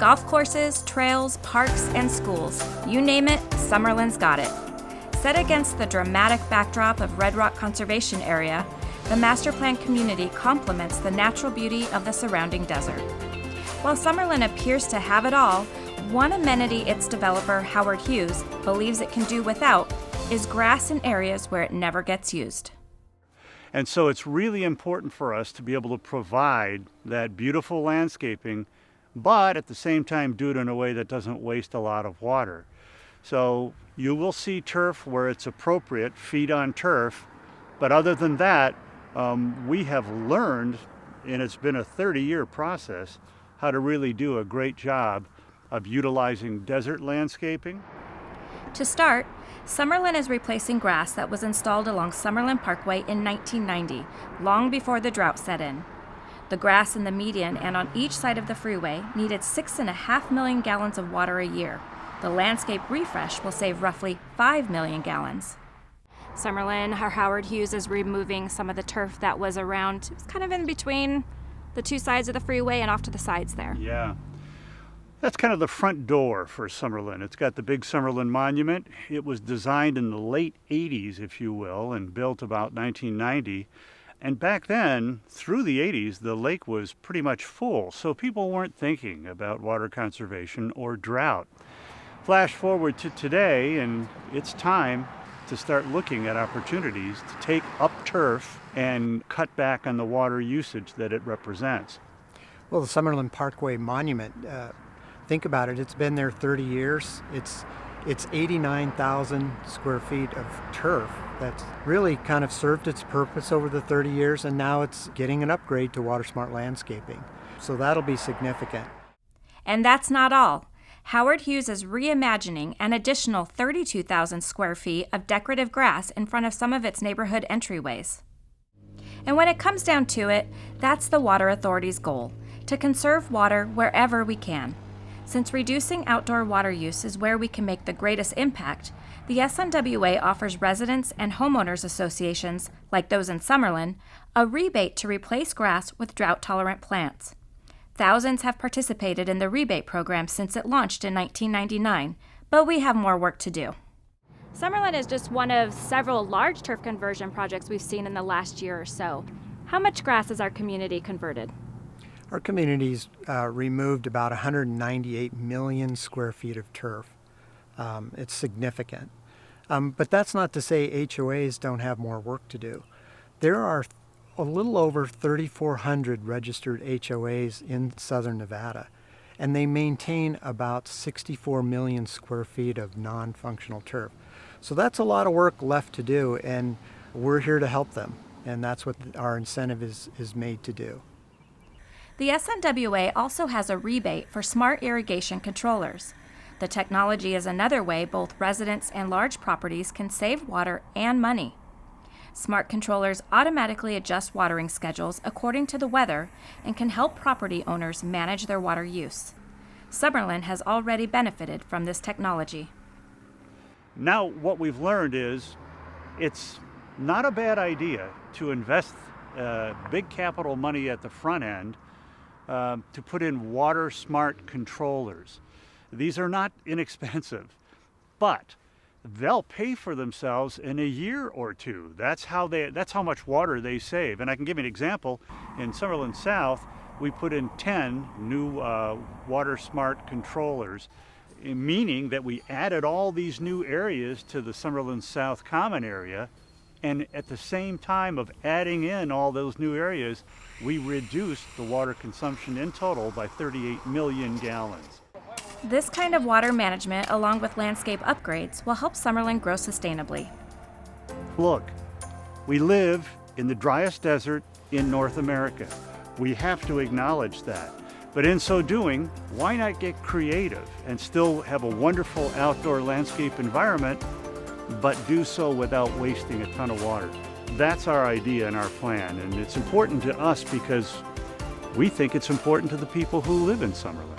Golf courses, trails, parks, and schools. You name it, Summerlin's got it. Set against the dramatic backdrop of Red Rock Conservation Area, the master plan community complements the natural beauty of the surrounding desert. While Summerlin appears to have it all, one amenity its developer, Howard Hughes, believes it can do without is grass in areas where it never gets used. And so it's really important for us to be able to provide that beautiful landscaping, but at the same time do it in a way that doesn't waste a lot of water. So you will see turf where it's appropriate, feed on turf, but other than that, we have learned, and it's been a 30-year process, how to really do a great job of utilizing desert landscaping. To start, Summerlin is replacing grass that was installed along Summerlin Parkway in 1990, long before the drought set in. The grass in the median and on each side of the freeway needed 6.5 million gallons of water a year. The landscape refresh will save roughly 5 million gallons. Summerlin, Howard Hughes is removing some of the turf that was around, it was kind of in between the two sides of the freeway and off to the sides there. Yeah. That's kind of the front door for Summerlin. It's got the big Summerlin monument. It was designed in the late 80s, if you will, and built about 1990. And back then, through the 80s, the lake was pretty much full, so people weren't thinking about water conservation or drought. Flash forward to today, and it's time to start looking at opportunities to take up turf and cut back on the water usage that it represents. Well, the Summerlin Parkway Monument, think about it, it's been there 30 years. It's 89,000 square feet of turf that's really kind of served its purpose over the 30 years, and now it's getting an upgrade to water smart landscaping. So that'll be significant. And that's not all. Howard Hughes is reimagining an additional 32,000 square feet of decorative grass in front of some of its neighborhood entryways. And when it comes down to it, that's the Water Authority's goal, to conserve water wherever we can. Since reducing outdoor water use is where we can make the greatest impact, the SNWA offers residents and homeowners associations, like those in Summerlin, a rebate to replace grass with drought-tolerant plants. Thousands have participated in the rebate program since it launched in 1999, but we have more work to do. Summerlin is just one of several large turf conversion projects we've seen in the last year or so. How much grass has our community converted? Our community's removed about 198 million square feet of turf. It's significant. But that's not to say HOAs don't have more work to do. There are a little over 3,400 registered HOAs in southern Nevada, and they maintain about 64 million square feet of non-functional turf. So that's a lot of work left to do, and we're here to help them, and that's what our incentive is made to do. The SNWA also has a rebate for smart irrigation controllers. The technology is another way both residents and large properties can save water and money. Smart controllers automatically adjust watering schedules according to the weather and can help property owners manage their water use. Summerlin has already benefited from this technology. Now, what we've learned is it's not a bad idea to invest big capital money at the front end to put in water smart controllers. These are not inexpensive, but they'll pay for themselves in a year or two. That's how much water they save. And I can give you an example. In Summerlin South, we put in 10 new water smart controllers, meaning that we added all these new areas to the Summerlin South common area. And at the same time of adding in all those new areas, we reduced the water consumption in total by 38 million gallons. This kind of water management, along with landscape upgrades, will help Summerlin grow sustainably. Look, we live in the driest desert in North America. We have to acknowledge that. But in so doing, why not get creative and still have a wonderful outdoor landscape environment, but do so without wasting a ton of water? That's our idea and our plan, and it's important to us because we think it's important to the people who live in Summerlin.